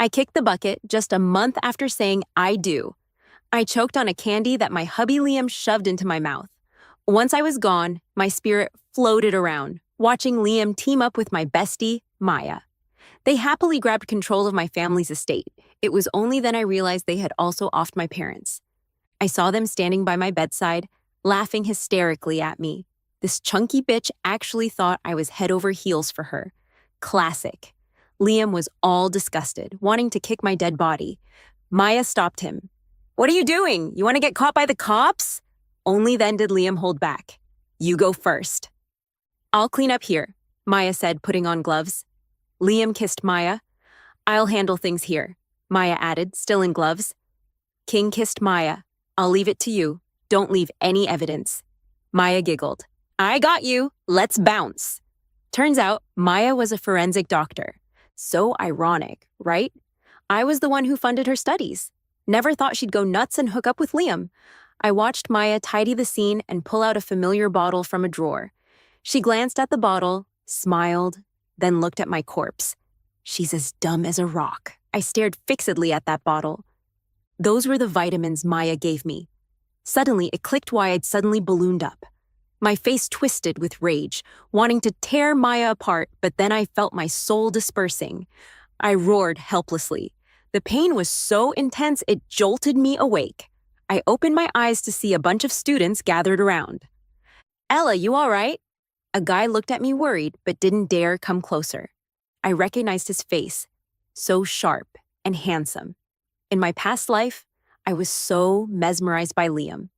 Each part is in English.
I kicked the bucket just a month after saying I do. I choked on a candy that my hubby Liam shoved into my mouth. Once I was gone, my spirit floated around, watching Liam team up with my bestie, Maya. They happily grabbed control of my family's estate. It was only then I realized they had also offed my parents. I saw them standing by my bedside, laughing hysterically at me. This chunky bitch actually thought I was head over heels for her. Classic. Liam was all disgusted, wanting to kick my dead body. Maya stopped him. "What are you doing? You want to get caught by the cops?" Only then did Liam hold back. "You go first." "I'll clean up here," Maya said, putting on gloves. Liam kissed Maya. "I'll handle things here," Maya added, still in gloves. King kissed Maya. "I'll leave it to you. Don't leave any evidence." Maya giggled. "I got you. Let's bounce." Turns out, Maya was a forensic doctor. So ironic, right? I was the one who funded her studies. Never thought she'd go nuts and hook up with Liam. I watched Maya tidy the scene and pull out a familiar bottle from a drawer. She glanced at the bottle, smiled, then looked at my corpse. She's as dumb as a rock. I stared fixedly at that bottle. Those were the vitamins Maya gave me. Suddenly, it clicked why I'd suddenly ballooned up. My face twisted with rage, wanting to tear Maya apart, but then I felt my soul dispersing. I roared helplessly. The pain was so intense it jolted me awake. I opened my eyes to see a bunch of students gathered around. "Ella, you all right?" A guy looked at me worried, but didn't dare come closer. I recognized his face, so sharp and handsome. In my past life, I was so mesmerized by Liam.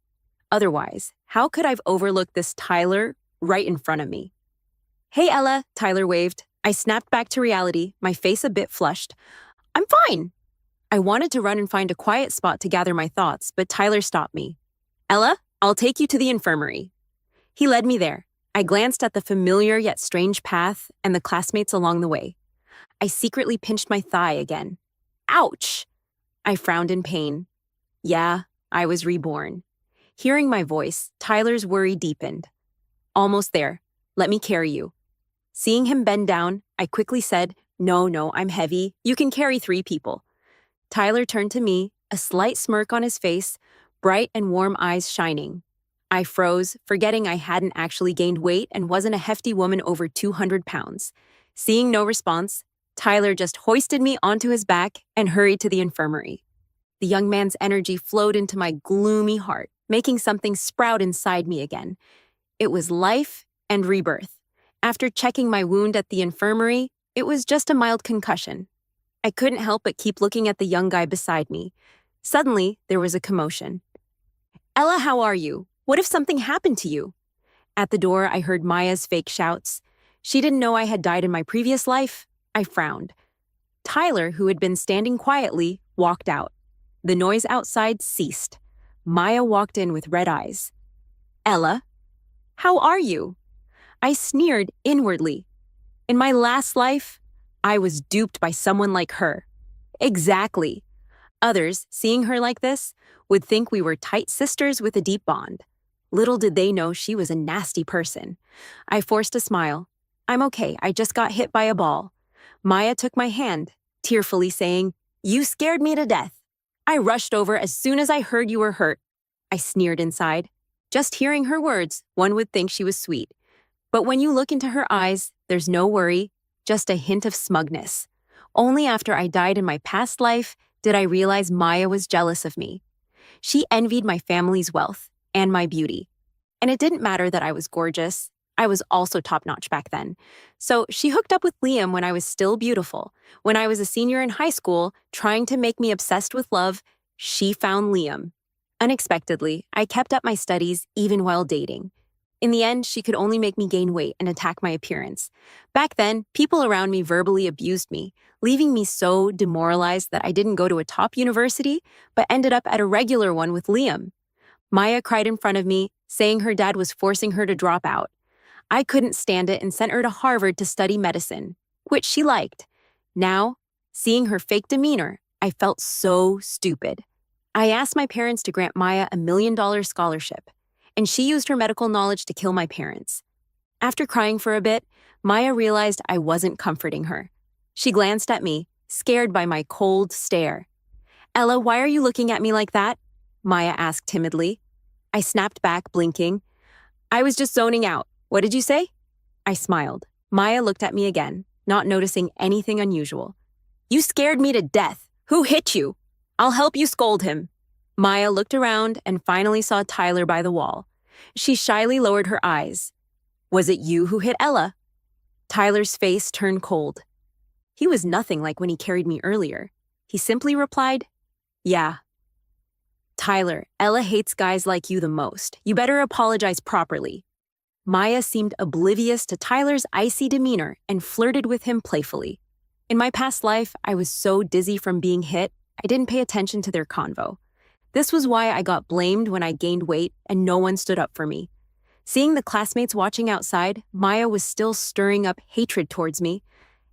Otherwise, how could I've overlooked this Tyler right in front of me? "Hey, Ella," Tyler waved. I snapped back to reality, my face a bit flushed. "I'm fine." I wanted to run and find a quiet spot to gather my thoughts, but Tyler stopped me. "Ella, I'll take you to the infirmary." He led me there. I glanced at the familiar yet strange path and the classmates along the way. I secretly pinched my thigh again. Ouch! I frowned in pain. Yeah, I was reborn. Hearing my voice, Tyler's worry deepened. "Almost there. Let me carry you." Seeing him bend down, I quickly said, No, I'm heavy. You can carry 3 people." Tyler turned to me, a slight smirk on his face, bright and warm eyes shining. I froze, forgetting I hadn't actually gained weight and wasn't a hefty woman over 200 pounds. Seeing no response, Tyler just hoisted me onto his back and hurried to the infirmary. The young man's energy flowed into my gloomy heart, making something sprout inside me again. It was life and rebirth. After checking my wound at the infirmary, it was just a mild concussion. I couldn't help but keep looking at the young guy beside me. Suddenly, there was a commotion. "Ella, how are you? What if something happened to you?" At the door, I heard Maya's fake shouts. She didn't know I had died in my previous life. I frowned. Tyler, who had been standing quietly, walked out. The noise outside ceased. Maya walked in with red eyes. "Ella, how are you?" I sneered inwardly. In my last life, I was duped by someone like her. Exactly. Others, seeing her like this, would think we were tight sisters with a deep bond. Little did they know she was a nasty person. I forced a smile. "I'm okay, I just got hit by a ball." Maya took my hand, tearfully saying, "You scared me to death." "I rushed over as soon as I heard you were hurt." I sneered inside. Just hearing her words, one would think she was sweet. But when you look into her eyes, there's no worry, just a hint of smugness. Only after I died in my past life did I realize Maya was jealous of me. She envied my family's wealth and my beauty. And it didn't matter that I was gorgeous. I was also top-notch back then. So she hooked up with Liam when I was still beautiful. When I was a senior in high school, trying to make me obsessed with love, she found Liam. Unexpectedly, I kept up my studies even while dating. In the end, she could only make me gain weight and attack my appearance. Back then, people around me verbally abused me, leaving me so demoralized that I didn't go to a top university, but ended up at a regular one with Liam. Maya cried in front of me, saying her dad was forcing her to drop out. I couldn't stand it and sent her to Harvard to study medicine, which she liked. Now, seeing her fake demeanor, I felt so stupid. I asked my parents to grant Maya a $1 million scholarship, and she used her medical knowledge to kill my parents. After crying for a bit, Maya realized I wasn't comforting her. She glanced at me, scared by my cold stare. Ella, why are you looking at me like that? Maya asked timidly. I snapped back, blinking. I was just zoning out. What did you say? I smiled. Maya looked at me again, not noticing anything unusual. You scared me to death. Who hit you? I'll help you scold him. Maya looked around and finally saw Tyler by the wall. She shyly lowered her eyes. Was it you who hit Ella? Tyler's face turned cold. He was nothing like when he carried me earlier. He simply replied, Yeah. Tyler, Ella hates guys like you the most. You better apologize properly. Maya seemed oblivious to Tyler's icy demeanor and flirted with him playfully. In my past life, I was so dizzy from being hit, I didn't pay attention to their convo. This was why I got blamed when I gained weight and no one stood up for me. Seeing the classmates watching outside, Maya was still stirring up hatred towards me.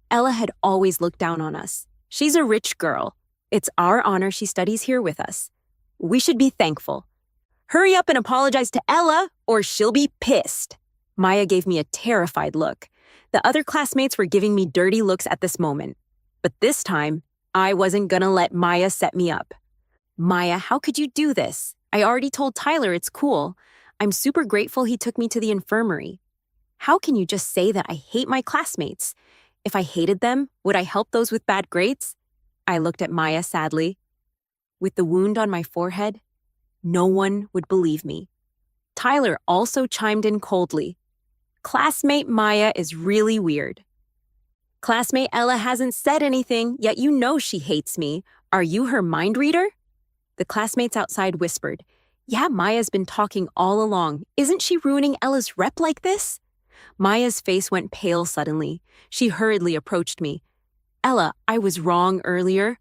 Ella had always looked down on us. She's a rich girl. It's our honor she studies here with us. We should be thankful. Hurry up and apologize to Ella, or she'll be pissed. Maya gave me a terrified look. The other classmates were giving me dirty looks at this moment. But this time, I wasn't gonna let Maya set me up. Maya, how could you do this? I already told Tyler it's cool. I'm super grateful he took me to the infirmary. How can you just say that I hate my classmates? If I hated them, would I help those with bad grades? I looked at Maya sadly. With the wound on my forehead, no one would believe me. Tyler also chimed in coldly. Classmate Maya is really weird. Classmate Ella hasn't said anything, yet you know she hates me. Are you her mind reader? The classmates outside whispered, Yeah, Maya's been talking all along. Isn't she ruining Ella's rep like this? Maya's face went pale suddenly. She hurriedly approached me. Ella, I was wrong earlier.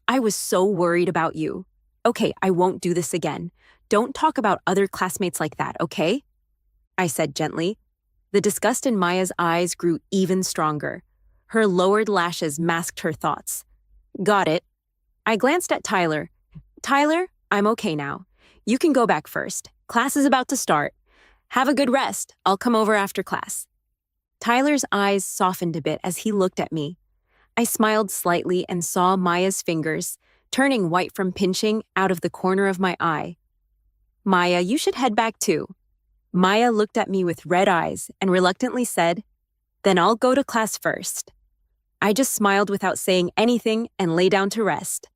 I was so worried about you. Okay, I won't do this again. Don't talk about other classmates like that, okay? I said gently. The disgust in Maya's eyes grew even stronger. Her lowered lashes masked her thoughts. Got it. I glanced at Tyler. Tyler, I'm okay now. You can go back first. Class is about to start. Have a good rest. I'll come over after class. Tyler's eyes softened a bit as he looked at me. I smiled slightly and saw Maya's fingers, turning white from pinching, out of the corner of my eye. Maya, you should head back too. Maya looked at me with red eyes and reluctantly said, Then I'll go to class first. I just smiled without saying anything and lay down to rest.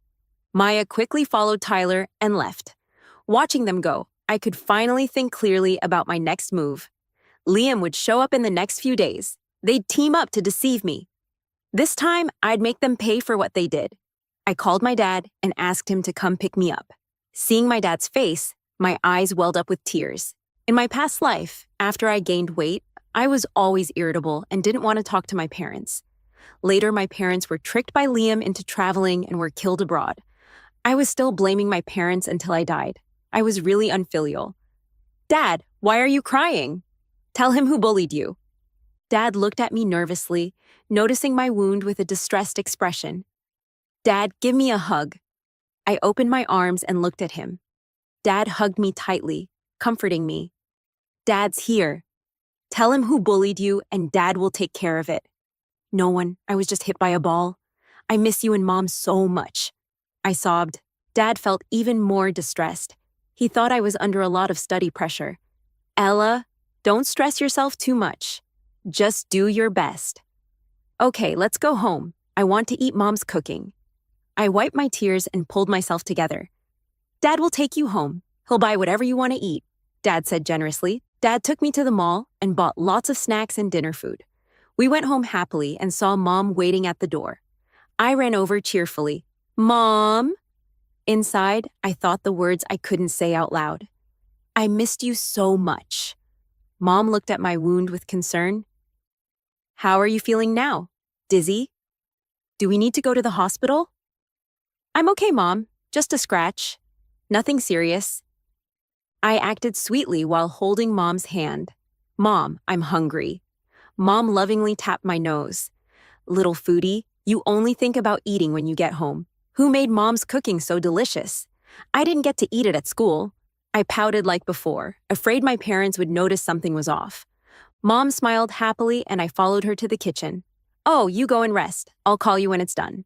Maya quickly followed Tyler and left. Watching them go, I could finally think clearly about my next move. Liam would show up in the next few days. They'd team up to deceive me. This time, I'd make them pay for what they did. I called my dad and asked him to come pick me up. Seeing my dad's face, my eyes welled up with tears. In my past life, after I gained weight, I was always irritable and didn't want to talk to my parents. Later, my parents were tricked by Liam into traveling and were killed abroad. I was still blaming my parents until I died. I was really unfilial. Dad, why are you crying? Tell him who bullied you. Dad looked at me nervously, noticing my wound with a distressed expression. Dad, give me a hug. I opened my arms and looked at him. Dad hugged me tightly, comforting me. Dad's here. Tell him who bullied you and Dad will take care of it. No one, I was just hit by a ball. I miss you and Mom so much. I sobbed. Dad felt even more distressed. He thought I was under a lot of study pressure. Ella, don't stress yourself too much. Just do your best. Okay, let's go home. I want to eat Mom's cooking. I wiped my tears and pulled myself together. Dad will take you home. He'll buy whatever you want to eat, Dad said generously. Dad took me to the mall and bought lots of snacks and dinner food. We went home happily and saw Mom waiting at the door. I ran over cheerfully. Mom! Inside, I thought the words I couldn't say out loud. I missed you so much. Mom looked at my wound with concern. How are you feeling now? Dizzy? Do we need to go to the hospital? I'm okay, Mom. Just a scratch. Nothing serious. I acted sweetly while holding Mom's hand. Mom, I'm hungry. Mom lovingly tapped my nose. Little foodie, you only think about eating when you get home. Who made Mom's cooking so delicious? I didn't get to eat it at school. I pouted like before, afraid my parents would notice something was off. Mom smiled happily and I followed her to the kitchen. Oh, you go and rest. I'll call you when it's done.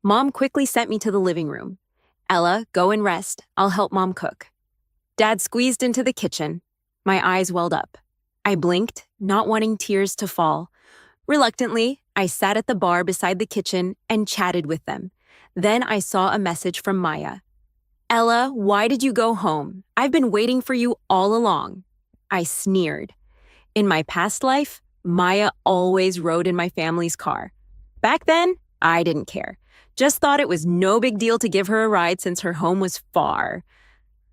Mom quickly sent me to the living room. Ella, go and rest. I'll help Mom cook. Dad squeezed into the kitchen. My eyes welled up. I blinked, not wanting tears to fall. Reluctantly, I sat at the bar beside the kitchen and chatted with them. Then I saw a message from Maya. Ella, why did you go home? I've been waiting for you all along. I sneered. In my past life, Maya always rode in my family's car. Back then, I didn't care. Just thought it was no big deal to give her a ride since her home was far.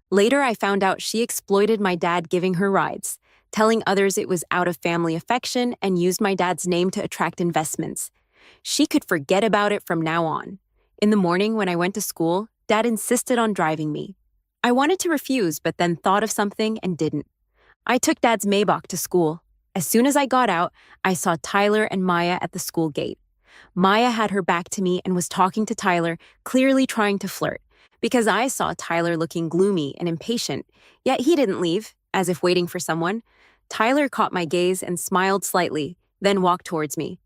Later, I found out she exploited my dad giving her rides, telling others it was out of family affection and used my dad's name to attract investments. She could forget about it from now on. In the morning when I went to school, Dad insisted on driving me. I wanted to refuse, but then thought of something and didn't. I took Dad's Maybach to school. As soon as I got out, I saw Tyler and Maya at the school gate. Maya had her back to me and was talking to Tyler, clearly trying to flirt, because I saw Tyler looking gloomy and impatient, yet he didn't leave, as if waiting for someone. Tyler caught my gaze and smiled slightly, then walked towards me.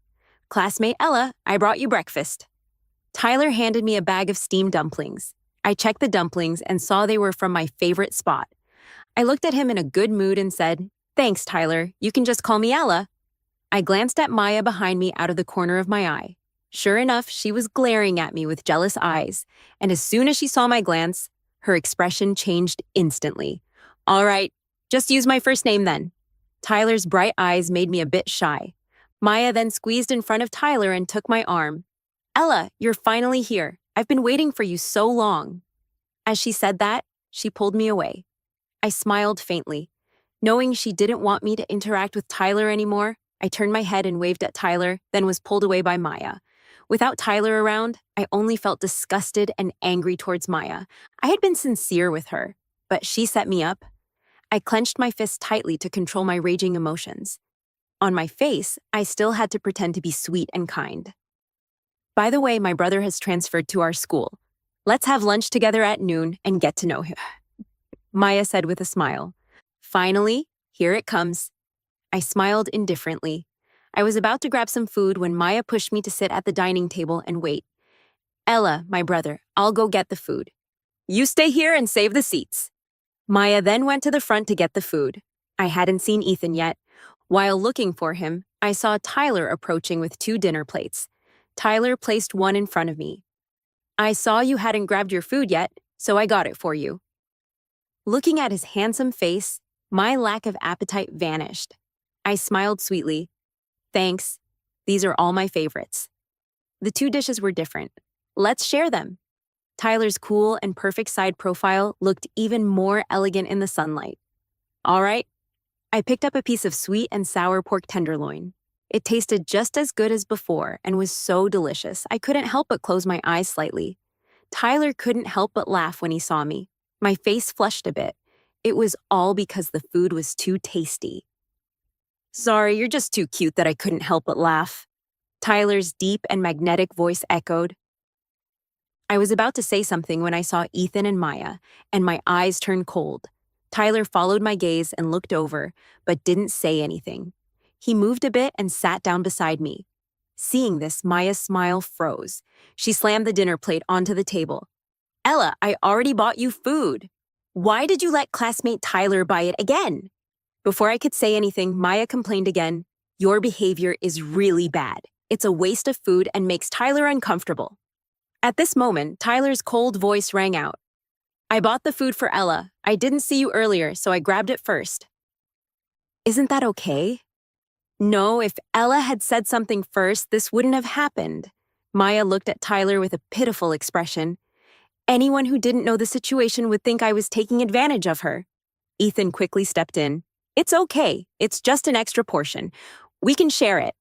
Classmate Ella, I brought you breakfast. Tyler handed me a bag of steamed dumplings. I checked the dumplings and saw they were from my favorite spot. I looked at him in a good mood and said, Thanks, Tyler. You can just call me Ella. I glanced at Maya behind me out of the corner of my eye. Sure enough, she was glaring at me with jealous eyes, and as soon as she saw my glance, her expression changed instantly. All right, just use my first name then. Tyler's bright eyes made me a bit shy. Maya then squeezed in front of Tyler and took my arm. Ella, you're finally here. I've been waiting for you so long. As she said that, she pulled me away. I smiled faintly. Knowing she didn't want me to interact with Tyler anymore, I turned my head and waved at Tyler, then was pulled away by Maya. Without Tyler around, I only felt disgusted and angry towards Maya. I had been sincere with her, but she set me up. I clenched my fists tightly to control my raging emotions. On my face, I still had to pretend to be sweet and kind. By the way, my brother has transferred to our school. Let's have lunch together at noon and get to know him, Maya said with a smile. Finally, here it comes. I smiled indifferently. I was about to grab some food when Maya pushed me to sit at the dining table and wait. Ella, my brother, I'll go get the food. You stay here and save the seats. Maya then went to the front to get the food. I hadn't seen Ethan yet. While looking for him, I saw Tyler approaching with 2 dinner plates. Tyler placed one in front of me. I saw you hadn't grabbed your food yet, so I got it for you. Looking at his handsome face, my lack of appetite vanished. I smiled sweetly. Thanks. These are all my favorites. The 2 dishes were different. Let's share them. Tyler's cool and perfect side profile looked even more elegant in the sunlight. All right. I picked up a piece of sweet and sour pork tenderloin. It tasted just as good as before and was so delicious, I couldn't help but close my eyes slightly. Tyler couldn't help but laugh when he saw me. My face flushed a bit. It was all because the food was too tasty. Sorry, you're just too cute that I couldn't help but laugh. Tyler's deep and magnetic voice echoed. I was about to say something when I saw Ethan and Maya, and my eyes turned cold. Tyler followed my gaze and looked over, but didn't say anything. He moved a bit and sat down beside me. Seeing this, Maya's smile froze. She slammed the dinner plate onto the table. Ella, I already bought you food. Why did you let classmate Tyler buy it again? Before I could say anything, Maya complained again. Your behavior is really bad. It's a waste of food and makes Tyler uncomfortable. At this moment, Tyler's cold voice rang out. I bought the food for Ella. I didn't see you earlier, so I grabbed it first. Isn't that okay? No, if Ella had said something first, this wouldn't have happened. Maya looked at Tyler with a pitiful expression. Anyone who didn't know the situation would think I was taking advantage of her. Ethan quickly stepped in. It's okay. It's just an extra portion. We can share it.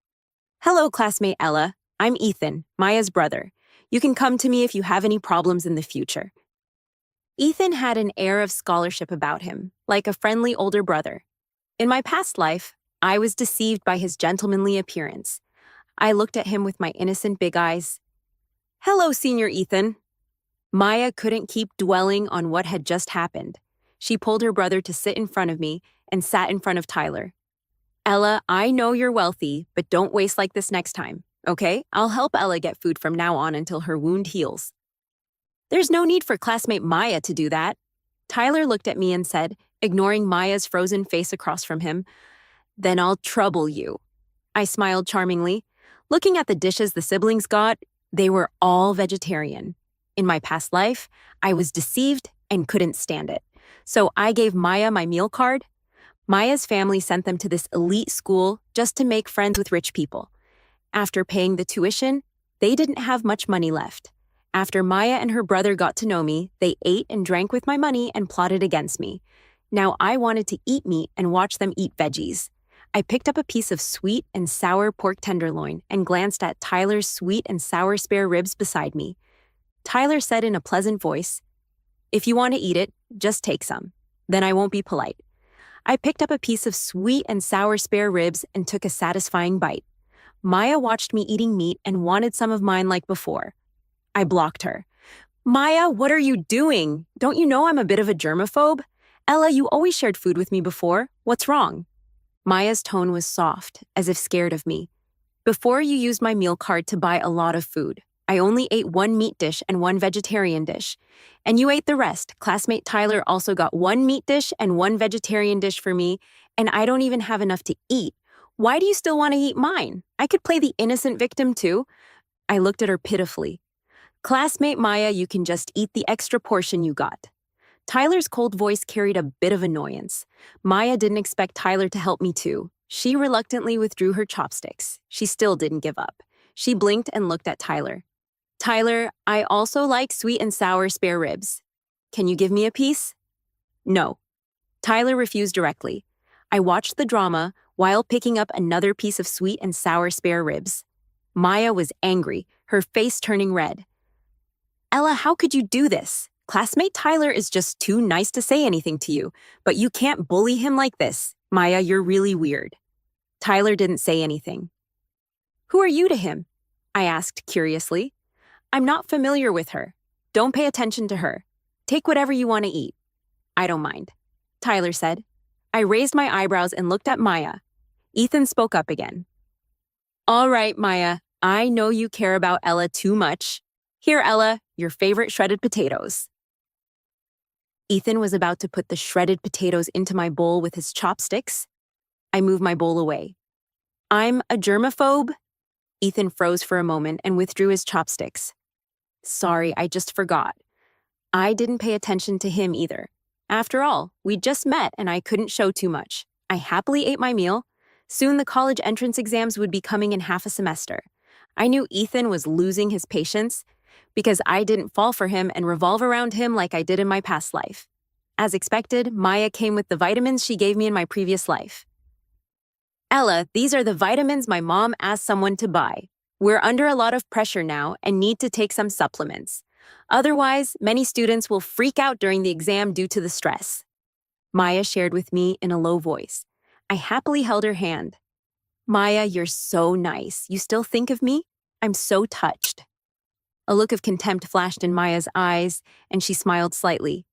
Hello, classmate Ella. I'm Ethan, Maya's brother. You can come to me if you have any problems in the future. Ethan had an air of scholarship about him, like a friendly older brother. In my past life, I was deceived by his gentlemanly appearance. I looked at him with my innocent big eyes. Hello, Senior Ethan. Maya couldn't keep dwelling on what had just happened. She pulled her brother to sit in front of me and sat in front of Tyler. Ella, I know you're wealthy, but don't waste like this next time. Okay, I'll help Ella get food from now on until her wound heals. There's no need for classmate Maya to do that. Tyler looked at me and said, ignoring Maya's frozen face across from him, "Then I'll trouble you." I smiled charmingly. Looking at the dishes the siblings got, they were all vegetarian. In my past life, I was deceived and couldn't stand it. So I gave Maya my meal card. Maya's family sent them to this elite school just to make friends with rich people. After paying the tuition, they didn't have much money left. After Maya and her brother got to know me, they ate and drank with my money and plotted against me. Now I wanted to eat meat and watch them eat veggies. I picked up a piece of sweet and sour pork tenderloin and glanced at Tyler's sweet and sour spare ribs beside me. Tyler said in a pleasant voice, "If you want to eat it, just take some. Then I won't be polite." I picked up a piece of sweet and sour spare ribs and took a satisfying bite. Maya watched me eating meat and wanted some of mine like before. I blocked her. "Maya, what are you doing? Don't you know I'm a bit of a germaphobe? Ella, you always shared food with me before. What's wrong?" Maya's tone was soft, as if scared of me. "Before you used my meal card to buy a lot of food. I only ate one meat dish and one vegetarian dish. And you ate the rest. Classmate Tyler also got one meat dish and one vegetarian dish for me, and I don't even have enough to eat. Why do you still want to eat mine? I could play the innocent victim too." I looked at her pitifully. "Classmate Maya, you can just eat the extra portion you got." Tyler's cold voice carried a bit of annoyance. Maya didn't expect Tyler to help me too. She reluctantly withdrew her chopsticks. She still didn't give up. She blinked and looked at Tyler. "Tyler, I also like sweet and sour spare ribs. Can you give me a piece?" "No." Tyler refused directly. I watched the drama while picking up another piece of sweet and sour spare ribs. Maya was angry, her face turning red. "Ella, how could you do this? Classmate Tyler is just too nice to say anything to you, but you can't bully him like this. Maya, you're really weird." Tyler didn't say anything. "Who are you to him?" I asked curiously. "I'm not familiar with her. Don't pay attention to her. Take whatever you want to eat." "I don't mind," Tyler said. I raised my eyebrows and looked at Maya. Ethan spoke up again. "All right, Maya, I know you care about Ella too much. Here, Ella, your favorite shredded potatoes." Ethan was about to put the shredded potatoes into my bowl with his chopsticks. I moved my bowl away. "I'm a germaphobe?" Ethan froze for a moment and withdrew his chopsticks. "Sorry, I just forgot." I didn't pay attention to him either. After all, we'd just met and I couldn't show too much. I happily ate my meal. Soon the college entrance exams would be coming in half a semester. I knew Ethan was losing his patience because I didn't fall for him and revolve around him like I did in my past life. As expected, Maya came with the vitamins she gave me in my previous life. "Ella, these are the vitamins my mom asked someone to buy. We're under a lot of pressure now and need to take some supplements. Otherwise, many students will freak out during the exam due to the stress." Maya shared with me in a low voice. I happily held her hand. "Maya, you're so nice. You still think of me? I'm so touched." A look of contempt flashed in Maya's eyes, and she smiled slightly.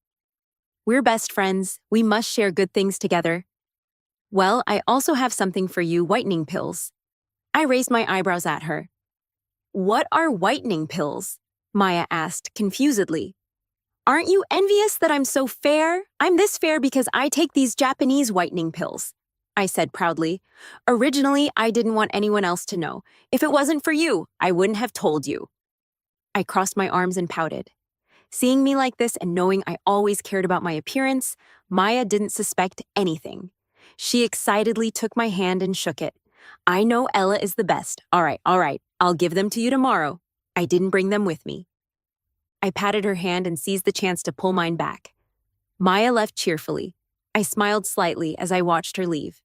"We're best friends. We must share good things together." "Well, I also have something for you, whitening pills." I raised my eyebrows at her. "What are whitening pills?" Maya asked confusedly. "Aren't you envious that I'm so fair? I'm this fair because I take these Japanese whitening pills," I said proudly. "Originally, I didn't want anyone else to know. If it wasn't for you, I wouldn't have told you." I crossed my arms and pouted. Seeing me like this and knowing I always cared about my appearance, Maya didn't suspect anything. She excitedly took my hand and shook it. "I know Ella is the best. All right. I'll give them to you tomorrow. I didn't bring them with me." I patted her hand and seized the chance to pull mine back. Maya left cheerfully. I smiled slightly as I watched her leave.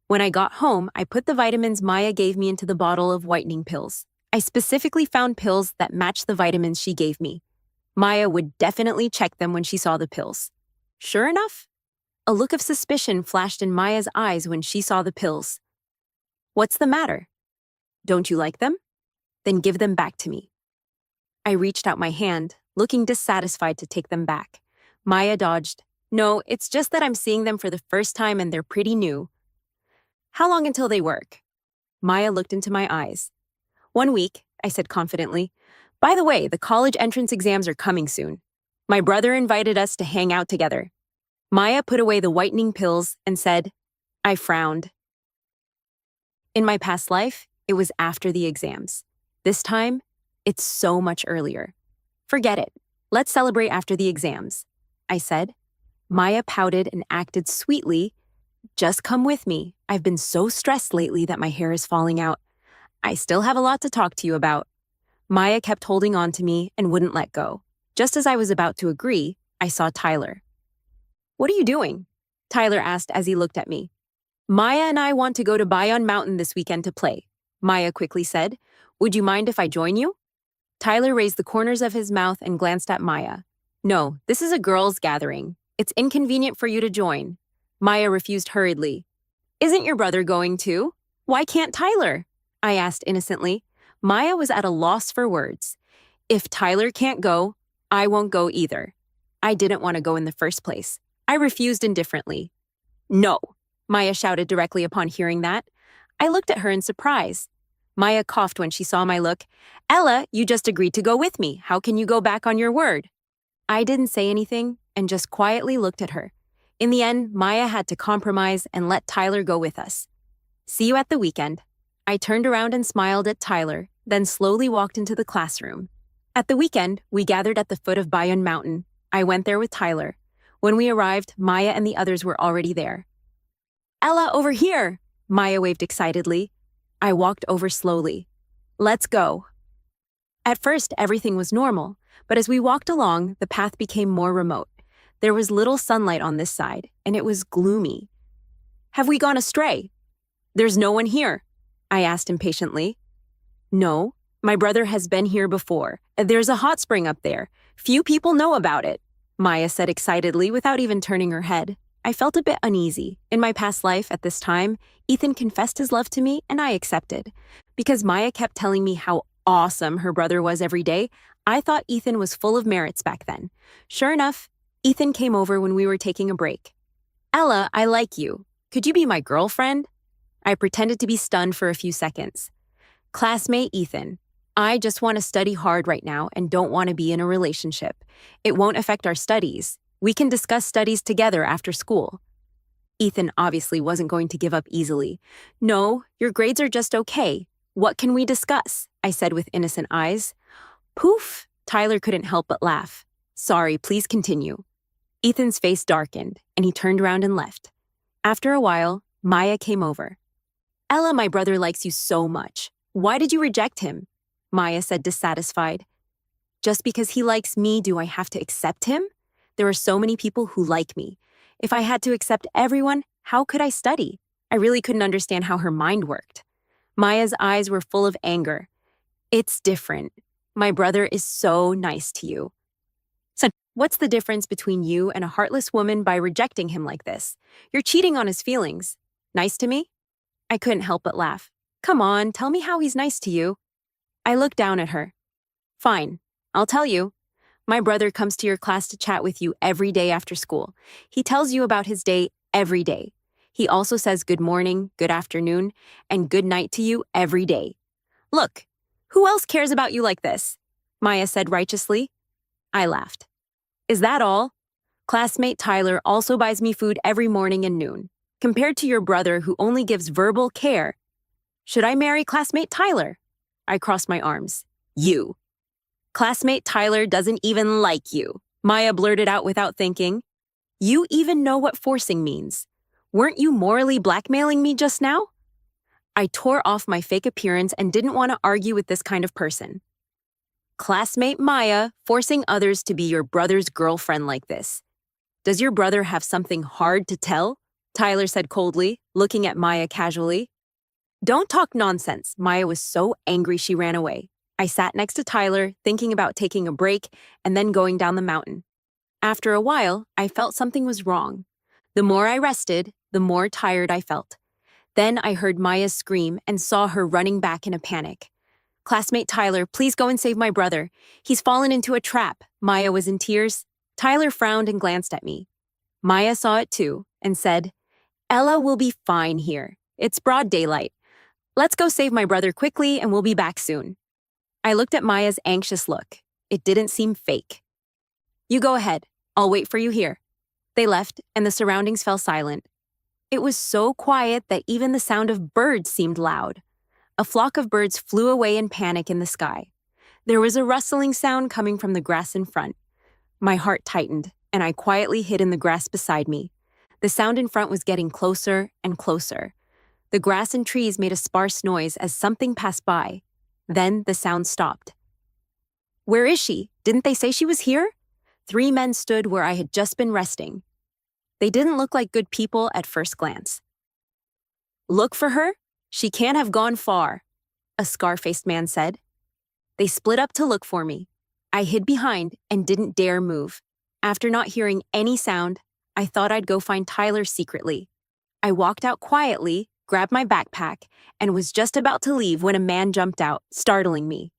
When I got home, I put the vitamins Maya gave me into the bottle of whitening pills. I specifically found pills that matched the vitamins she gave me. Maya would definitely check them when she saw the pills. Sure enough, a look of suspicion flashed in Maya's eyes when she saw the pills. "What's the matter? Don't you like them? Then give them back to me." I reached out my hand, looking dissatisfied to take them back. Maya dodged. "No, it's just that I'm seeing them for the first time and they're pretty new." "How long until they work?" Maya looked into my eyes. 1 week, I said confidently. By the way, the college entrance exams are coming soon. My brother invited us to hang out together. Maya put away the whitening pills and said, I frowned. In my past life, it was after the exams. This time, it's so much earlier. Forget it. Let's celebrate after the exams, I said. Maya pouted and acted sweetly. Just come with me. I've been so stressed lately that my hair is falling out. I still have a lot to talk to you about. Maya kept holding on to me and wouldn't let go. Just as I was about to agree, I saw Tyler. What are you doing? Tyler asked as he looked at me. Maya and I want to go to Bayon Mountain this weekend to play, Maya quickly said. Would you mind if I join you? Tyler raised the corners of his mouth and glanced at Maya. No, this is a girls' gathering. It's inconvenient for you to join. Maya refused hurriedly. Isn't your brother going too? Why can't Tyler? I asked innocently. Maya was at a loss for words. If Tyler can't go, I won't go either. I didn't want to go in the first place. I refused indifferently. No, Maya shouted directly upon hearing that. I looked at her in surprise. Maya coughed when she saw my look. Ella, you just agreed to go with me. How can you go back on your word? I didn't say anything and just quietly looked at her. In the end, Maya had to compromise and let Tyler go with us. See you at the weekend. I turned around and smiled at Tyler, then slowly walked into the classroom. At the weekend, we gathered at the foot of Bayon Mountain. I went there with Tyler. When we arrived, Maya and the others were already there. Ella, over here! Maya waved excitedly. I walked over slowly. Let's go. At first, everything was normal, but as we walked along, the path became more remote. There was little sunlight on this side, and it was gloomy. Have we gone astray? There's no one here, I asked impatiently. No, my brother has been here before. There's a hot spring up there. Few people know about it, Maya said excitedly without even turning her head. I felt a bit uneasy. In my past life, at this time, Ethan confessed his love to me, and I accepted. Because Maya kept telling me how awesome her brother was every day, I thought Ethan was full of merits back then. Sure enough, Ethan came over when we were taking a break. Ella, I like you. Could you be my girlfriend? I pretended to be stunned for a few seconds. Classmate Ethan, I just want to study hard right now and don't want to be in a relationship. It won't affect our studies. We can discuss studies together after school. Ethan obviously wasn't going to give up easily. No, your grades are just okay. What can we discuss? I said with innocent eyes. Poof! Tyler couldn't help but laugh. Sorry, please continue. Ethan's face darkened, and he turned around and left. After a while, Maya came over. Ella, my brother likes you so much. Why did you reject him? Maya said dissatisfied. Just because he likes me, do I have to accept him? There are so many people who like me. If I had to accept everyone, how could I study? I really couldn't understand how her mind worked. Maya's eyes were full of anger. It's different. My brother is so nice to you. So, what's the difference between you and a heartless woman by rejecting him like this? You're cheating on his feelings. Nice to me? I couldn't help but laugh. Come on, tell me how he's nice to you. I looked down at her. Fine, I'll tell you. My brother comes to your class to chat with you every day after school. He tells you about his day every day. He also says good morning, good afternoon, and good night to you every day. Look, who else cares about you like this? Maya said righteously. I laughed. Is that all? Classmate Tyler also buys me food every morning and noon. Compared to your brother who only gives verbal care. Should I marry classmate Tyler? I crossed my arms. You. Classmate Tyler doesn't even like you, Maya blurted out without thinking. You even know what forcing means. Weren't you morally blackmailing me just now? I tore off my fake appearance and didn't want to argue with this kind of person. Classmate Maya, forcing others to be your brother's girlfriend like this. Does your brother have something hard to tell? Tyler said coldly, looking at Maya casually. Don't talk nonsense. Maya was so angry she ran away. I sat next to Tyler, thinking about taking a break and then going down the mountain. After a while, I felt something was wrong. The more I rested, the more tired I felt. Then I heard Maya scream and saw her running back in a panic. Classmate Tyler, please go and save my brother. He's fallen into a trap. Maya was in tears. Tyler frowned and glanced at me. Maya saw it too and said, Ella will be fine here. It's broad daylight. Let's go save my brother quickly and we'll be back soon. I looked at Maya's anxious look. It didn't seem fake. You go ahead. I'll wait for you here. They left, and the surroundings fell silent. It was so quiet that even the sound of birds seemed loud. A flock of birds flew away in panic in the sky. There was a rustling sound coming from the grass in front. My heart tightened, and I quietly hid in the grass beside me. The sound in front was getting closer and closer. The grass and trees made a sparse noise as something passed by. Then the sound stopped. Where is she? Didn't they say she was here? 3 men stood where I had just been resting. They didn't look like good people at first glance. Look for her? She can't have gone far, a scar-faced man said. They split up to look for me. I hid behind and didn't dare move. After not hearing any sound, I thought I'd go find Tyler secretly. I walked out quietly, grabbed my backpack, and was just about to leave when a man jumped out, startling me.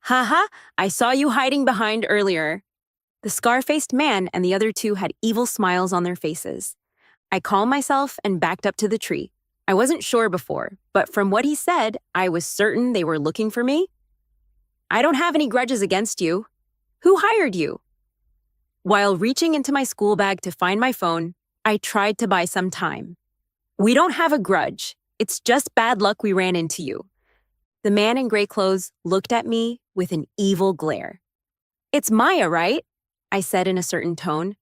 Haha, I saw you hiding behind earlier. The scar-faced man and the other 2 had evil smiles on their faces. I calmed myself and backed up to the tree. I wasn't sure before, but from what he said, I was certain they were looking for me. I don't have any grudges against you. Who hired you? While reaching into my school bag to find my phone, I tried to buy some time. We don't have a grudge. It's just bad luck we ran into you. The man in gray clothes looked at me with an evil glare. It's Maya, right? I said in a certain tone.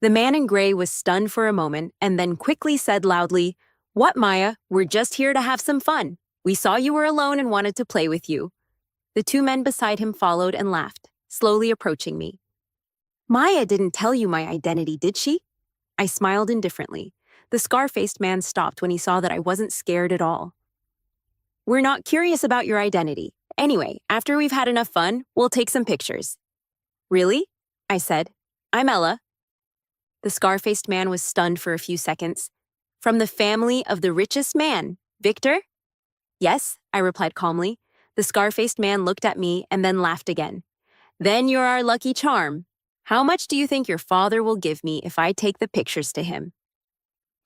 The man in gray was stunned for a moment and then quickly said loudly, What, Maya? We're just here to have some fun. We saw you were alone and wanted to play with you. The 2 men beside him followed and laughed, slowly approaching me. Maya didn't tell you my identity, did she? I smiled indifferently. The scar-faced man stopped when he saw that I wasn't scared at all. We're not curious about your identity. Anyway, after we've had enough fun, we'll take some pictures. Really? I said. I'm Ella. The scar-faced man was stunned for a few seconds. From the family of the richest man, Victor? Yes, I replied calmly. The scar-faced man looked at me and then laughed again. Then you're our lucky charm. How much do you think your father will give me if I take the pictures to him?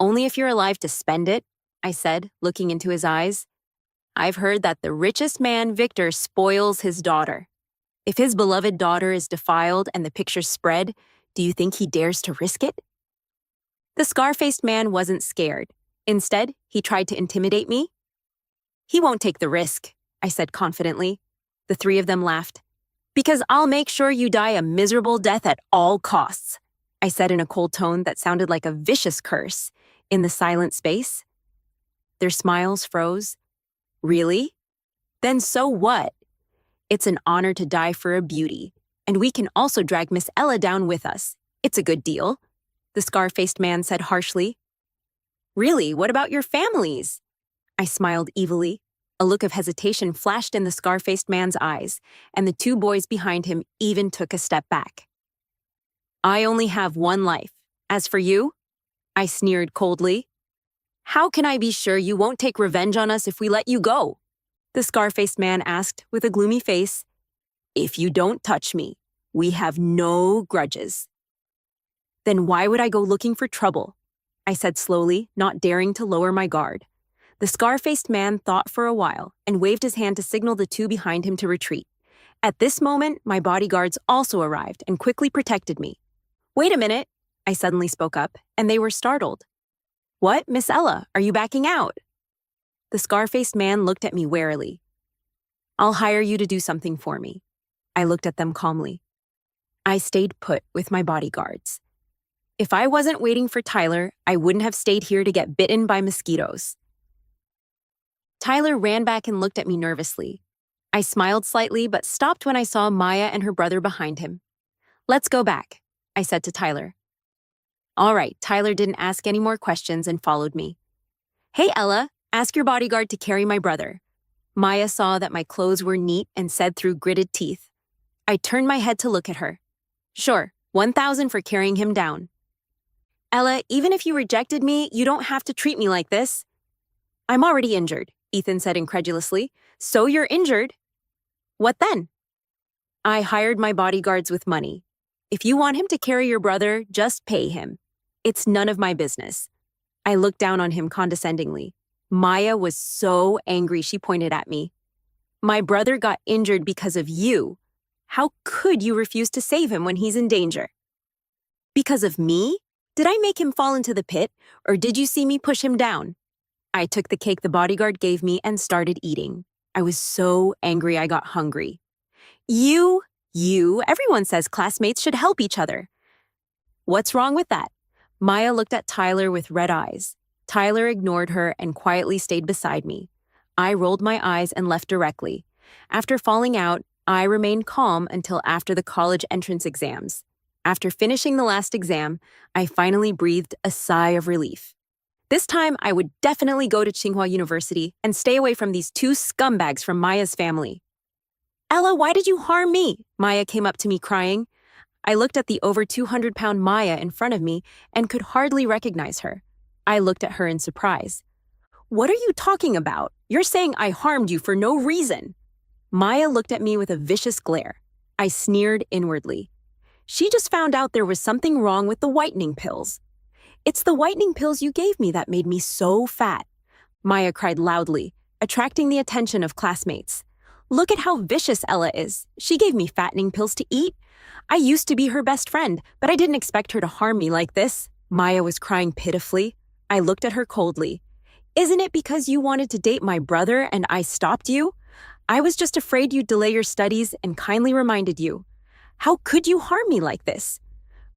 Only if you're alive to spend it, I said, looking into his eyes. I've heard that the richest man, Victor, spoils his daughter. If his beloved daughter is defiled and the pictures spread, do you think he dares to risk it? The scar-faced man wasn't scared. Instead, he tried to intimidate me. He won't take the risk, I said confidently. The 3 of them laughed. Because I'll make sure you die a miserable death at all costs, I said in a cold tone that sounded like a vicious curse in the silent space. Their smiles froze. Really? Then so what? It's an honor to die for a beauty, and we can also drag Miss Ella down with us. It's a good deal, the scar-faced man said harshly. Really, what about your families? I smiled evilly. A look of hesitation flashed in the scar-faced man's eyes, and the 2 boys behind him even took a step back. I only have one life. As for you? I sneered coldly. How can I be sure you won't take revenge on us if we let you go? The scar-faced man asked with a gloomy face. If you don't touch me, we have no grudges. Then why would I go looking for trouble? I said slowly, not daring to lower my guard. The scar-faced man thought for a while and waved his hand to signal the 2 behind him to retreat. At this moment, my bodyguards also arrived and quickly protected me. Wait a minute, I suddenly spoke up, and they were startled. What, Miss Ella, are you backing out? The scar-faced man looked at me warily. I'll hire you to do something for me. I looked at them calmly. I stayed put with my bodyguards. If I wasn't waiting for Tyler, I wouldn't have stayed here to get bitten by mosquitoes. Tyler ran back and looked at me nervously. I smiled slightly but stopped when I saw Maya and her brother behind him. Let's go back, I said to Tyler. All right, Tyler didn't ask any more questions and followed me. Hey, Ella, ask your bodyguard to carry my brother. Maya saw that my clothes were neat and said through gritted teeth. I turned my head to look at her. Sure, 1,000 for carrying him down. Ella, even if you rejected me, you don't have to treat me like this. I'm already injured, Ethan said incredulously. So you're injured? What then? I hired my bodyguards with money. If you want him to carry your brother, just pay him. It's none of my business. I looked down on him condescendingly. Maya was so angry she pointed at me. My brother got injured because of you. How could you refuse to save him when he's in danger? Because of me? Did I make him fall into the pit, or did you see me push him down? I took the cake the bodyguard gave me and started eating. I was so angry I got hungry. Everyone says classmates should help each other. What's wrong with that? Maya looked at Tyler with red eyes. Tyler ignored her and quietly stayed beside me. I rolled my eyes and left directly. After falling out, I remained calm until after the college entrance exams. After finishing the last exam, I finally breathed a sigh of relief. This time, I would definitely go to Tsinghua University and stay away from these two scumbags from Maya's family. Ella, why did you harm me? Maya came up to me crying. I looked at the over 200-pound Maya in front of me and could hardly recognize her. I looked at her in surprise. What are you talking about? You're saying I harmed you for no reason. Maya looked at me with a vicious glare. I sneered inwardly. She just found out there was something wrong with the whitening pills. It's the whitening pills you gave me that made me so fat. Maya cried loudly, attracting the attention of classmates. Look at how vicious Ella is. She gave me fattening pills to eat. I used to be her best friend, but I didn't expect her to harm me like this. Maya was crying pitifully. I looked at her coldly. Isn't it because you wanted to date my brother and I stopped you? I was just afraid you'd delay your studies and kindly reminded you. How could you harm me like this?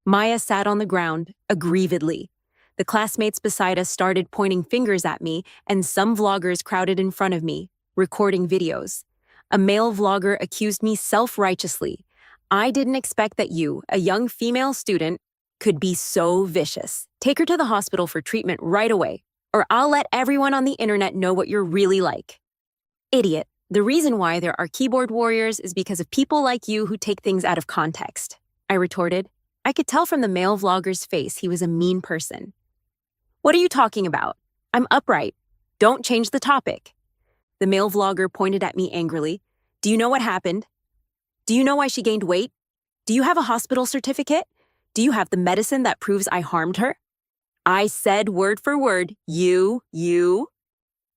Maya sat on the ground, aggrievedly. The classmates beside us started pointing fingers at me, and some vloggers crowded in front of me, recording videos. A male vlogger accused me self-righteously. I didn't expect that you, a young female student, could be so vicious. Take her to the hospital for treatment right away, or I'll let everyone on the internet know what you're really like. Idiot. The reason why there are keyboard warriors is because of people like you who take things out of context, I retorted. I could tell from the male vlogger's face he was a mean person. What are you talking about? I'm upright. Don't change the topic. The male vlogger pointed at me angrily. Do you know what happened? Do you know why she gained weight? Do you have a hospital certificate? Do you have the medicine that proves I harmed her? I said word for word, you.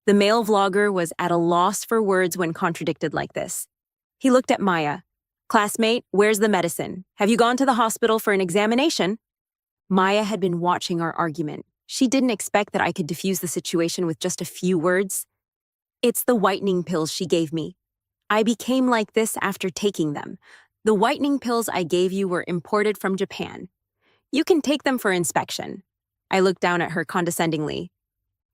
The male vlogger was at a loss for words when contradicted like this. He looked at Maya. Classmate, where's the medicine? Have you gone to the hospital for an examination? Maya had been watching our argument. She didn't expect that I could defuse the situation with just a few words. It's the whitening pills she gave me. I became like this after taking them. The whitening pills I gave you were imported from Japan. You can take them for inspection. I looked down at her condescendingly.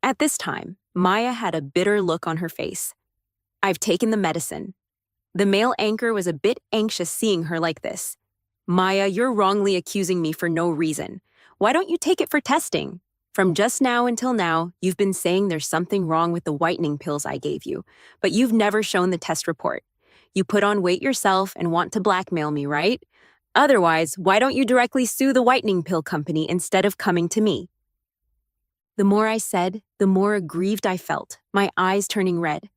At this time, Maya had a bitter look on her face. I've taken the medicine. The male anchor was a bit anxious seeing her like this. Maya, you're wrongly accusing me for no reason. Why don't you take it for testing? From just now until now, you've been saying there's something wrong with the whitening pills I gave you, but you've never shown the test report. You put on weight yourself and want to blackmail me, right? Otherwise, why don't you directly sue the whitening pill company instead of coming to me? The more I said, the more aggrieved I felt, my eyes turning red.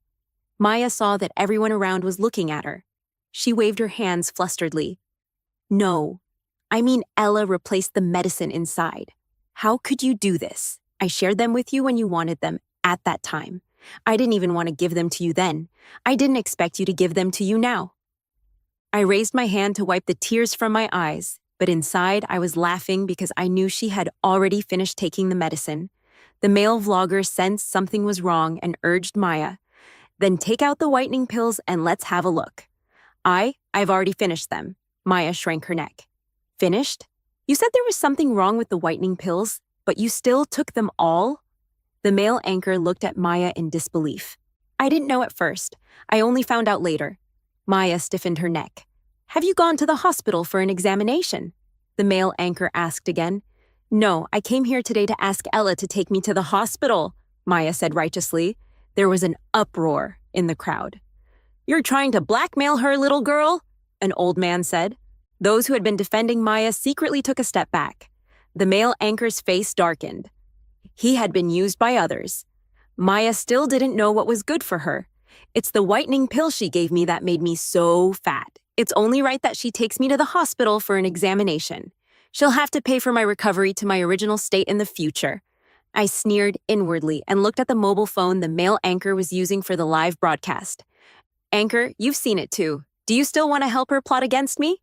Maya saw that everyone around was looking at her. She waved her hands flusteredly. No, I mean Ella replaced the medicine inside. How could you do this? I shared them with you when you wanted them at that time. I didn't even want to give them to you then. I didn't expect you to give them to you now. I raised my hand to wipe the tears from my eyes, but inside I was laughing because I knew she had already finished taking the medicine. The male vlogger sensed something was wrong and urged Maya, then take out the whitening pills and let's have a look. I've already finished them. Maya shrank her neck. Finished? You said there was something wrong with the whitening pills, but you still took them all? The male anchor looked at Maya in disbelief. I didn't know at first. I only found out later. Maya stiffened her neck. Have you gone to the hospital for an examination? The male anchor asked again. No, I came here today to ask Ella to take me to the hospital, Maya said righteously. There was an uproar in the crowd. You're trying to blackmail her, little girl? An old man said. Those who had been defending Maya secretly took a step back. The male anchor's face darkened. He had been used by others. Maya still didn't know what was good for her. It's the whitening pill she gave me that made me so fat. It's only right that she takes me to the hospital for an examination. She'll have to pay for my recovery to my original state in the future. I sneered inwardly and looked at the mobile phone the male anchor was using for the live broadcast. Anchor, you've seen it too. Do you still want to help her plot against me?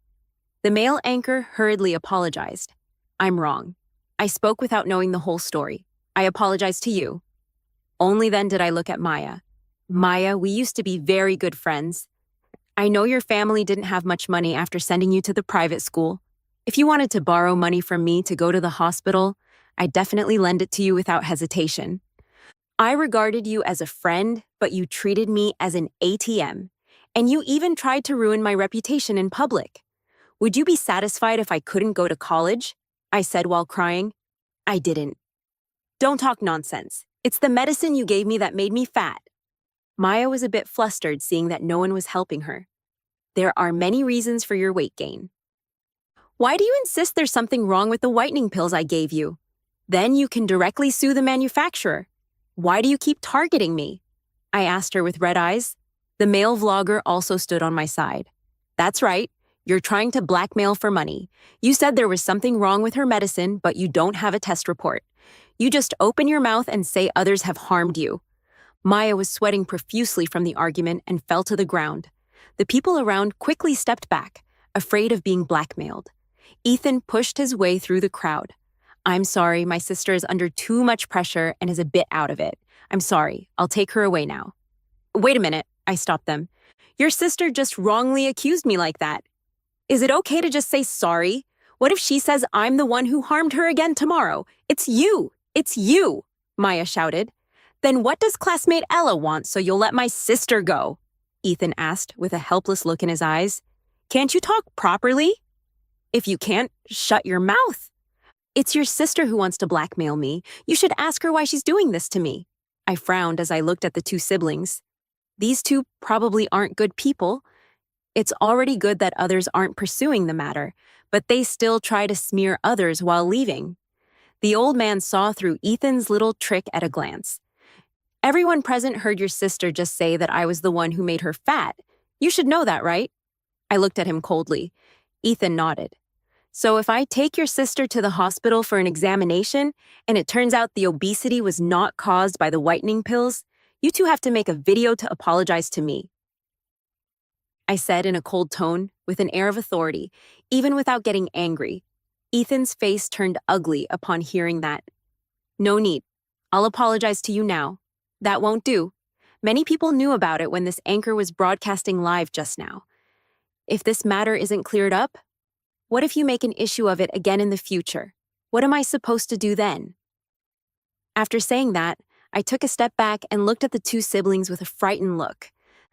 The male anchor hurriedly apologized. I'm wrong. I spoke without knowing the whole story. I apologize to you. Only then did I look at Maya. Maya, we used to be very good friends. I know your family didn't have much money after sending you to the private school. If you wanted to borrow money from me to go to the hospital, I'd definitely lend it to you without hesitation. I regarded you as a friend, but you treated me as an ATM. And you even tried to ruin my reputation in public. Would you be satisfied if I couldn't go to college? I said while crying. I didn't. Don't talk nonsense. It's the medicine you gave me that made me fat. Maya was a bit flustered seeing that no one was helping her. There are many reasons for your weight gain. Why do you insist there's something wrong with the whitening pills I gave you? Then you can directly sue the manufacturer. Why do you keep targeting me? I asked her with red eyes. The male vlogger also stood on my side. That's right. You're trying to blackmail for money. You said there was something wrong with her medicine, but you don't have a test report. You just open your mouth and say others have harmed you. Maya was sweating profusely from the argument and fell to the ground. The people around quickly stepped back, afraid of being blackmailed. Ethan pushed his way through the crowd. I'm sorry, my sister is under too much pressure and is a bit out of it. I'm sorry, I'll take her away now. Wait a minute, I stopped them. Your sister just wrongly accused me like that. Is it okay to just say sorry? What if she says I'm the one who harmed her again tomorrow? It's you, Maya shouted. Then what does classmate Ella want so you'll let my sister go? Ethan asked with a helpless look in his eyes. Can't you talk properly? If you can't, shut your mouth. It's your sister who wants to blackmail me. You should ask her why she's doing this to me. I frowned as I looked at the two siblings. These two probably aren't good people. It's already good that others aren't pursuing the matter, but they still try to smear others while leaving. The old man saw through Ethan's little trick at a glance. Everyone present heard your sister just say that I was the one who made her fat. You should know that, right? I looked at him coldly. Ethan nodded. So if I take your sister to the hospital for an examination and it turns out the obesity was not caused by the whitening pills, you two have to make a video to apologize to me. I said in a cold tone, with an air of authority, even without getting angry. Ethan's face turned ugly upon hearing that. No need. I'll apologize to you now. That won't do. Many people knew about it when this anchor was broadcasting live just now. If this matter isn't cleared up, what if you make an issue of it again in the future? What am I supposed to do then? After saying that, I took a step back and looked at the two siblings with a frightened look.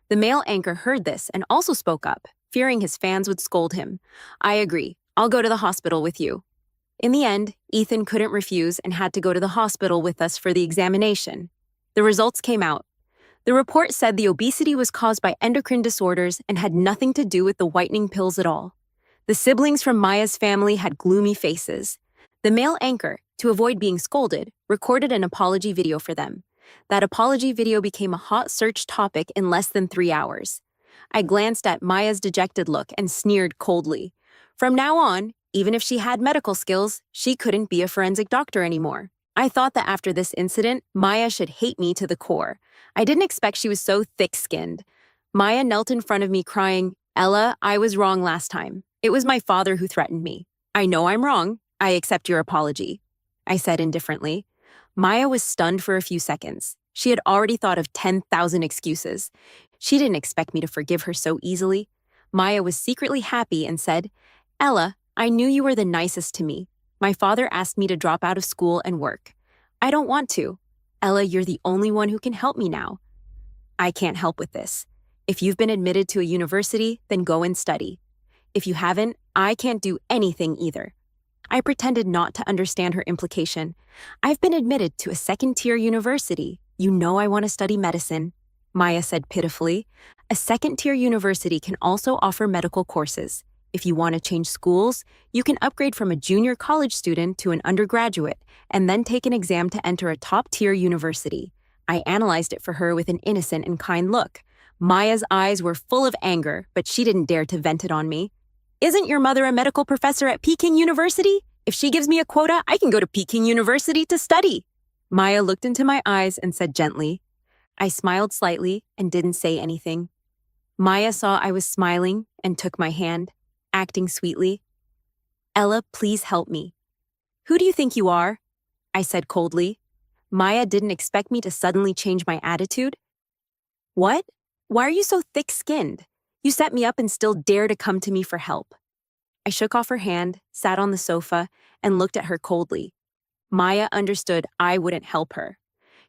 The male anchor heard this and also spoke up, fearing his fans would scold him. I agree. I'll go to the hospital with you. In the end, Ethan couldn't refuse and had to go to the hospital with us for the examination. The results came out. The report said the obesity was caused by endocrine disorders and had nothing to do with the whitening pills at all. The siblings from Maya's family had gloomy faces. The male anchor, to avoid being scolded, recorded an apology video for them. That apology video became a hot search topic in less than 3 hours. I glanced at Maya's dejected look and sneered coldly. From now on, even if she had medical skills, she couldn't be a forensic doctor anymore. I thought that after this incident, Maya should hate me to the core. I didn't expect she was so thick-skinned. Maya knelt in front of me crying, Ella, I was wrong last time. It was my father who threatened me. I know I'm wrong. I accept your apology, I said indifferently. Maya was stunned for a few seconds. She had already thought of 10,000 excuses. She didn't expect me to forgive her so easily. Maya was secretly happy and said, Ella, I knew you were the nicest to me. My father asked me to drop out of school and work. I don't want to. Ella, you're the only one who can help me now. I can't help with this. If you've been admitted to a university, then go and study. If you haven't, I can't do anything either. I pretended not to understand her implication. I've been admitted to a second-tier university. You know I want to study medicine, Maya said pitifully. A second-tier university can also offer medical courses. If you want to change schools, you can upgrade from a junior college student to an undergraduate and then take an exam to enter a top-tier university. I analyzed it for her with an innocent and kind look. Maya's eyes were full of anger, but she didn't dare to vent it on me. Isn't your mother a medical professor at Peking University? If she gives me a quota, I can go to Peking University to study. Maya looked into my eyes and said gently. I smiled slightly and didn't say anything. Maya saw I was smiling and took my hand, acting sweetly. Ella, please help me. Who do you think you are? I said coldly. Maya didn't expect me to suddenly change my attitude. What? Why are you so thick-skinned? You set me up and still dare to come to me for help. I shook off her hand, sat on the sofa, and looked at her coldly. Maya understood I wouldn't help her.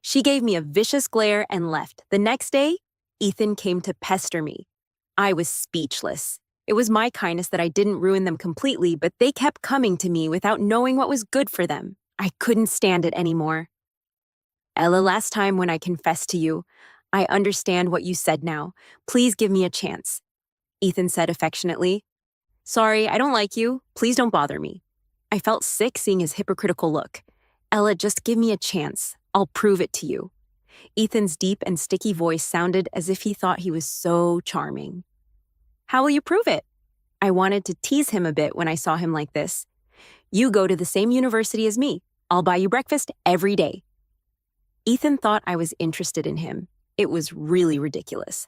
She gave me a vicious glare and left. The next day, Ethan came to pester me. I was speechless. It was my kindness that I didn't ruin them completely, but they kept coming to me without knowing what was good for them. I couldn't stand it anymore. Ella, last time when I confessed to you, I understand what you said now. Please give me a chance, Ethan said affectionately. Sorry, I don't like you. Please don't bother me. I felt sick seeing his hypocritical look. Ella, just give me a chance. I'll prove it to you. Ethan's deep and sticky voice sounded as if he thought he was so charming. How will you prove it? I wanted to tease him a bit when I saw him like this. You go to the same university as me. I'll buy you breakfast every day. Ethan thought I was interested in him. It was really ridiculous.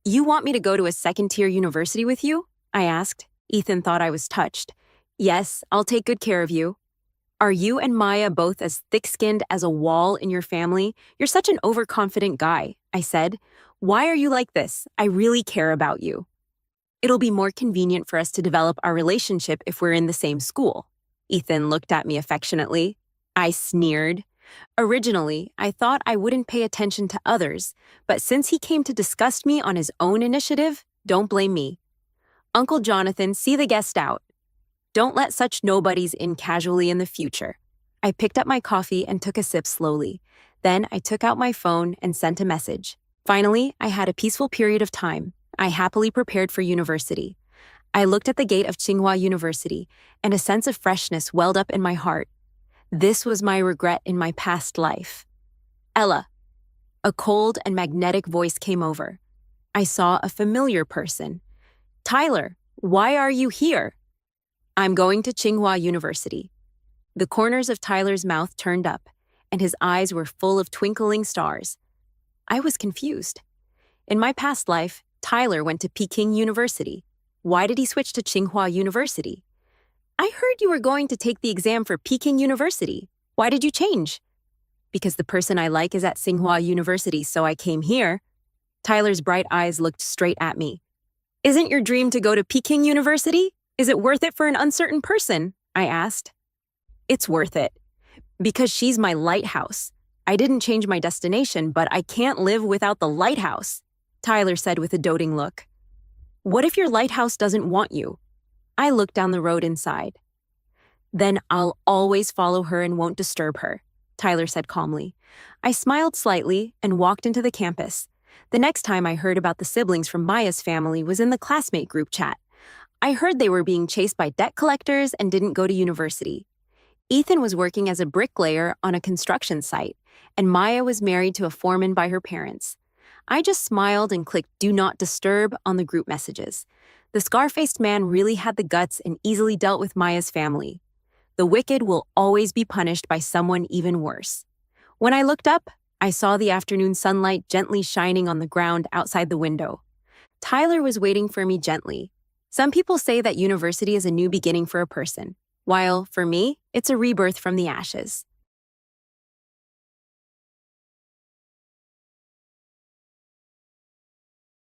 You want me to go to a second-tier university with you? I asked. Ethan thought I was touched. Yes, I'll take good care of you. Are you and Maya both as thick-skinned as a wall in your family? You're such an overconfident guy, I said. Why are you like this? I really care about you. It'll be more convenient for us to develop our relationship if we're in the same school. Ethan looked at me affectionately. I sneered. Originally, I thought I wouldn't pay attention to others, but since he came to disgust me on his own initiative, don't blame me. Uncle Jonathan, see the guest out. Don't let such nobodies in casually in the future. I picked up my coffee and took a sip slowly. Then I took out my phone and sent a message. Finally, I had a peaceful period of time. I happily prepared for university. I looked at the gate of Tsinghua University, and a sense of freshness welled up in my heart. This was my regret in my past life. Ella. A cold and magnetic voice came over. I saw a familiar person. Tyler, why are you here? I'm going to Tsinghua University. The corners of Tyler's mouth turned up, and his eyes were full of twinkling stars. I was confused. In my past life, Tyler went to Peking University. Why did he switch to Tsinghua University? I heard you were going to take the exam for Peking University. Why did you change? Because the person I like is at Tsinghua University, so I came here. Tyler's bright eyes looked straight at me. Isn't your dream to go to Peking University? Is it worth it for an uncertain person? I asked. It's worth it. Because she's my lighthouse. I didn't change my destination, but I can't live without the lighthouse, Tyler said with a doting look. What if your lighthouse doesn't want you? I looked down the road inside. Then I'll always follow her and won't disturb her, Tyler said calmly. I smiled slightly and walked into the campus. The next time I heard about the siblings from Maya's family was in the classmate group chat. I heard they were being chased by debt collectors and didn't go to university. Ethan was working as a bricklayer on a construction site, and Maya was married to a foreman by her parents. I just smiled and clicked Do Not Disturb on the group messages. The scar-faced man really had the guts and easily dealt with Maya's family. The wicked will always be punished by someone even worse. When I looked up, I saw the afternoon sunlight gently shining on the ground outside the window. Tyler was waiting for me gently. Some people say that university is a new beginning for a person, while, for me, it's a rebirth from the ashes.